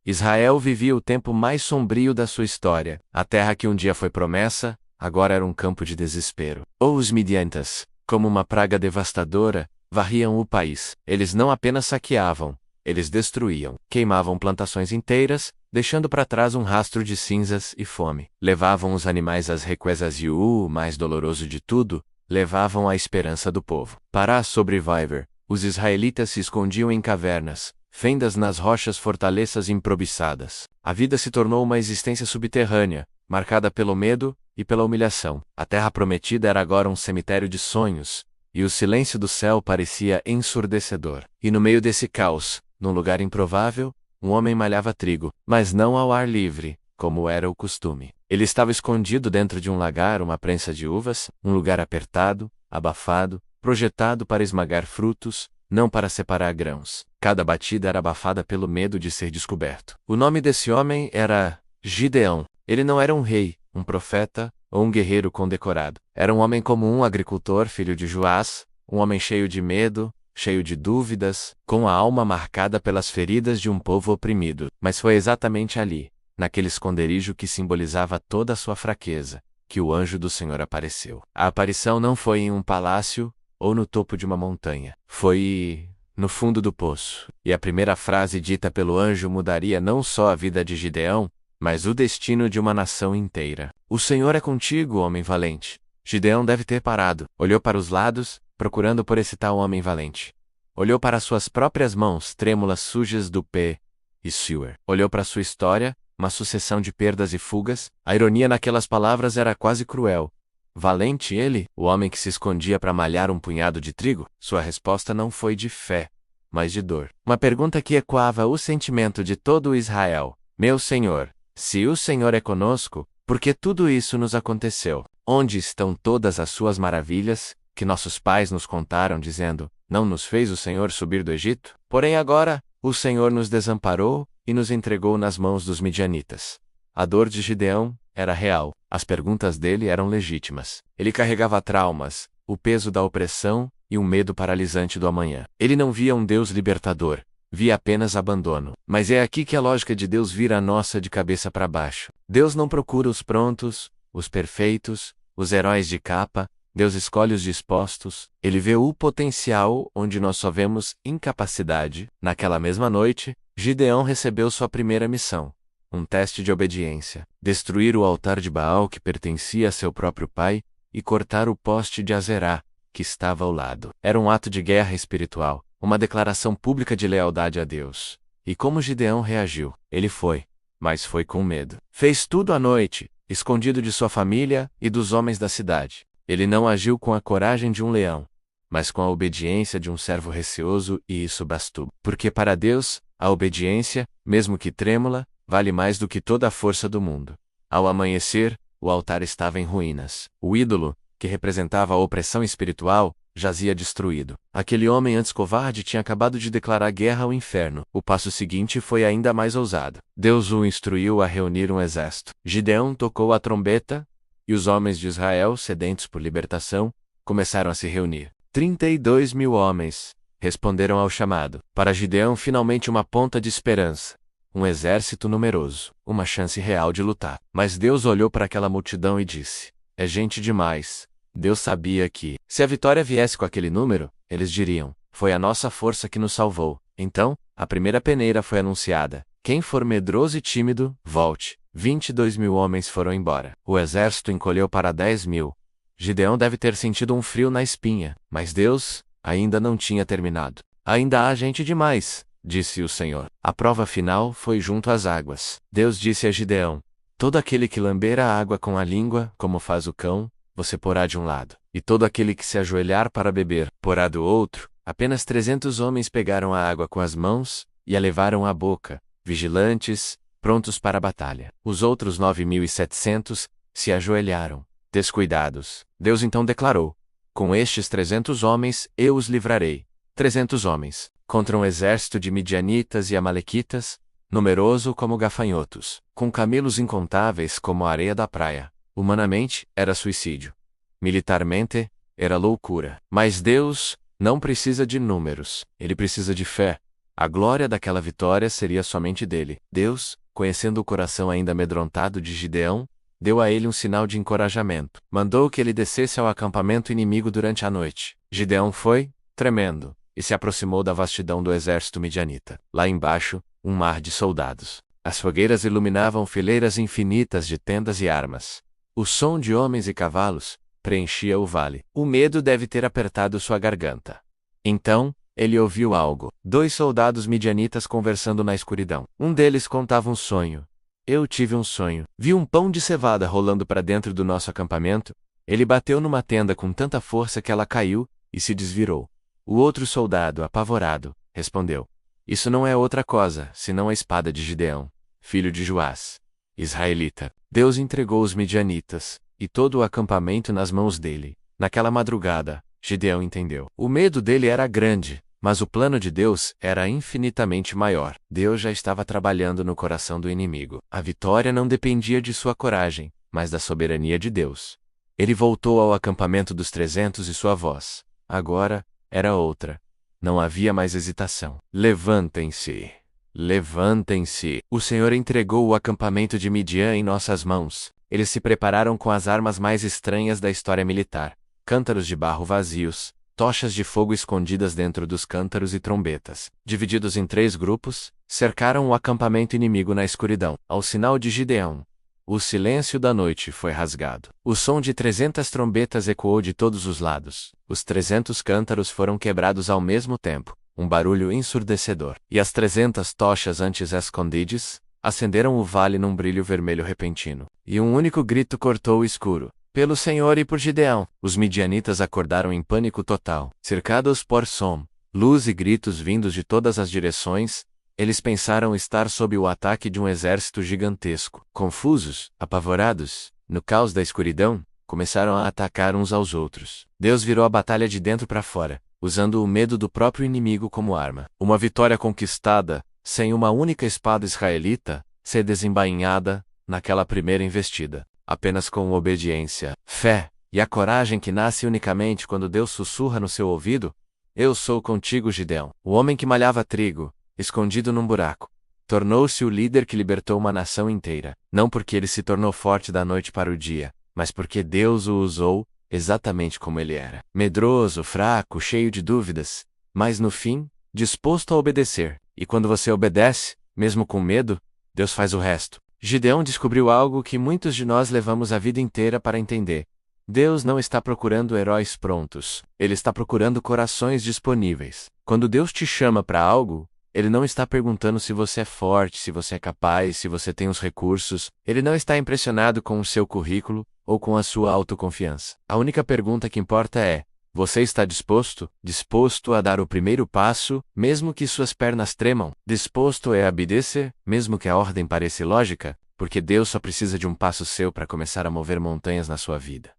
Israel vivia o tempo mais sombrio da sua história. A terra que um dia foi promessa, agora era um campo de desespero. Os midianitas, como uma praga devastadora, varriam o país. Eles não apenas saqueavam, eles destruíam. Queimavam plantações inteiras, deixando para trás um rastro de cinzas e fome. Levavam os animais às represas e o mais doloroso de tudo, levavam a esperança do povo. Para sobreviver, os israelitas se escondiam em cavernas, fendas nas rochas, fortalezas improvisadas. A vida se tornou uma existência subterrânea, marcada pelo medo e pela humilhação. A terra prometida era agora um cemitério de sonhos, e o silêncio do céu parecia ensurdecedor. E no meio desse caos, num lugar improvável, um homem malhava trigo, mas não ao ar livre, como era o costume. Ele estava escondido dentro de um lagar, uma prensa de uvas, um lugar apertado, abafado, projetado para esmagar frutos, não para separar grãos. Cada batida era abafada pelo medo de ser descoberto. O nome desse homem era Gideão. Ele não era um rei, um profeta ou um guerreiro condecorado. Era um homem comum, um agricultor, filho de Joás, um homem cheio de medo, cheio de dúvidas, com a alma marcada pelas feridas de um povo oprimido. Mas foi exatamente ali, naquele esconderijo que simbolizava toda a sua fraqueza, que o anjo do Senhor apareceu. A aparição não foi em um palácio ou no topo de uma montanha. Foi no fundo do poço. E a primeira frase dita pelo anjo mudaria não só a vida de Gideão, mas o destino de uma nação inteira. O Senhor é contigo, homem valente. Gideão deve ter parado. Olhou para os lados, procurando por esse tal homem valente. Olhou para suas próprias mãos, trêmulas sujas do pé e suor. Olhou para sua história, uma sucessão de perdas e fugas. A ironia naquelas palavras era quase cruel. Valente ele, o homem que se escondia para malhar um punhado de trigo? Sua resposta não foi de fé, mas de dor. Uma pergunta que ecoava o sentimento de todo o Israel. Meu Senhor, se o Senhor é conosco, por que tudo isso nos aconteceu? Onde estão todas as suas maravilhas, que nossos pais nos contaram dizendo, não nos fez o Senhor subir do Egito? Porém agora, o Senhor nos desamparou e nos entregou nas mãos dos midianitas. A dor de Gideão era real. As perguntas dele eram legítimas. Ele carregava traumas, o peso da opressão e um medo paralisante do amanhã. Ele não via um Deus libertador, via apenas abandono. Mas é aqui que a lógica de Deus vira a nossa de cabeça para baixo. Deus não procura os prontos, os perfeitos, os heróis de capa. Deus escolhe os dispostos. Ele vê o potencial onde nós só vemos incapacidade. Naquela mesma noite, Gideão recebeu sua primeira missão. Um teste de obediência. Destruir o altar de Baal que pertencia a seu próprio pai e cortar o poste de Azerá, que estava ao lado. Era um ato de guerra espiritual, uma declaração pública de lealdade a Deus. E como Gideão reagiu? Ele foi, mas foi com medo. Fez tudo à noite, escondido de sua família e dos homens da cidade. Ele não agiu com a coragem de um leão, mas com a obediência de um servo receoso, e isso bastou. Porque para Deus, a obediência, mesmo que trêmula, vale mais do que toda a força do mundo. Ao amanhecer, o altar estava em ruínas. O ídolo, que representava a opressão espiritual, jazia destruído. Aquele homem antes covarde tinha acabado de declarar guerra ao inferno. O passo seguinte foi ainda mais ousado. Deus o instruiu a reunir um exército. Gideão tocou a trombeta, e os homens de Israel, sedentos por libertação, começaram a se reunir. 32.000 homens responderam ao chamado. Para Gideão, finalmente uma ponta de esperança. Um exército numeroso, uma chance real de lutar. Mas Deus olhou para aquela multidão e disse, é gente demais. Deus sabia que, se a vitória viesse com aquele número, eles diriam, foi a nossa força que nos salvou. Então, a primeira peneira foi anunciada. Quem for medroso e tímido, volte. 22.000 homens foram embora. O exército encolheu para 10.000. Gideão deve ter sentido um frio na espinha, mas Deus ainda não tinha terminado. Ainda há gente demais, disse o Senhor. A prova final foi junto às águas. Deus disse a Gideão, todo aquele que lamber a água com a língua, como faz o cão, você porá de um lado. E todo aquele que se ajoelhar para beber, porá do outro. Apenas 300 homens pegaram a água com as mãos e a levaram à boca, vigilantes, prontos para a batalha. Os outros 9.700 se ajoelharam, descuidados. Deus então declarou, com estes 300 homens eu os livrarei. 300 homens, contra um exército de midianitas e amalequitas, numeroso como gafanhotos, com camelos incontáveis como a areia da praia. Humanamente, era suicídio. Militarmente, era loucura. Mas Deus não precisa de números, ele precisa de fé. A glória daquela vitória seria somente dele. Deus, conhecendo o coração ainda amedrontado de Gideão, deu a ele um sinal de encorajamento. Mandou que ele descesse ao acampamento inimigo durante a noite. Gideão foi, tremendo, e se aproximou da vastidão do exército midianita. Lá embaixo, um mar de soldados. As fogueiras iluminavam fileiras infinitas de tendas e armas. O som de homens e cavalos preenchia o vale. O medo deve ter apertado sua garganta. Então, ele ouviu algo. 2 soldados midianitas conversando na escuridão. Um deles contava um sonho. Eu tive um sonho. Vi um pão de cevada rolando para dentro do nosso acampamento. Ele bateu numa tenda com tanta força que ela caiu e se desvirou. O outro soldado, apavorado, respondeu: Isso não é outra coisa, senão a espada de Gideão, filho de Joás, israelita. Deus entregou os midianitas e todo o acampamento nas mãos dele. Naquela madrugada, Gideão entendeu. O medo dele era grande, mas o plano de Deus era infinitamente maior. Deus já estava trabalhando no coração do inimigo. A vitória não dependia de sua coragem, mas da soberania de Deus. Ele voltou ao acampamento dos 300 e sua voz, agora, era outra. Não havia mais hesitação. Levantem-se! Levantem-se! O Senhor entregou o acampamento de Midian em nossas mãos. Eles se prepararam com as armas mais estranhas da história militar: cântaros de barro vazios, tochas de fogo escondidas dentro dos cântaros e trombetas. Divididos em 3 grupos, cercaram o acampamento inimigo na escuridão. Ao sinal de Gideão, o silêncio da noite foi rasgado. O som de 300 trombetas ecoou de todos os lados. Os 300 cântaros foram quebrados ao mesmo tempo, um barulho ensurdecedor. E as 300 tochas antes escondidas acenderam o vale num brilho vermelho repentino. E um único grito cortou o escuro: Pelo Senhor e por Gideão! Os midianitas acordaram em pânico total. Cercados por som, luz e gritos vindos de todas as direções, eles pensaram estar sob o ataque de um exército gigantesco. Confusos, apavorados, no caos da escuridão, começaram a atacar uns aos outros. Deus virou a batalha de dentro para fora, usando o medo do próprio inimigo como arma. Uma vitória conquistada, sem uma única espada israelita ser desembainhada naquela primeira investida. Apenas com obediência, fé e a coragem que nasce unicamente quando Deus sussurra no seu ouvido: Eu sou contigo, Gideão. O homem que malhava trigo, escondido num buraco, tornou-se o líder que libertou uma nação inteira. Não porque ele se tornou forte da noite para o dia, mas porque Deus o usou exatamente como ele era. Medroso, fraco, cheio de dúvidas, mas no fim, disposto a obedecer. E quando você obedece, mesmo com medo, Deus faz o resto. Gideão descobriu algo que muitos de nós levamos a vida inteira para entender. Deus não está procurando heróis prontos. Ele está procurando corações disponíveis. Quando Deus te chama para algo, Ele não está perguntando se você é forte, se você é capaz, se você tem os recursos. Ele não está impressionado com o seu currículo ou com a sua autoconfiança. A única pergunta que importa é: você está disposto? Disposto a dar o primeiro passo, mesmo que suas pernas tremam? Disposto a obedecer, mesmo que a ordem pareça ilógica? Porque Deus só precisa de um passo seu para começar a mover montanhas na sua vida.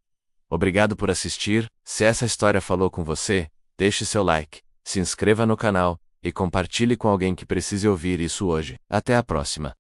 Obrigado por assistir. Se essa história falou com você, deixe seu like, se inscreva no canal e compartilhe com alguém que precise ouvir isso hoje. Até a próxima.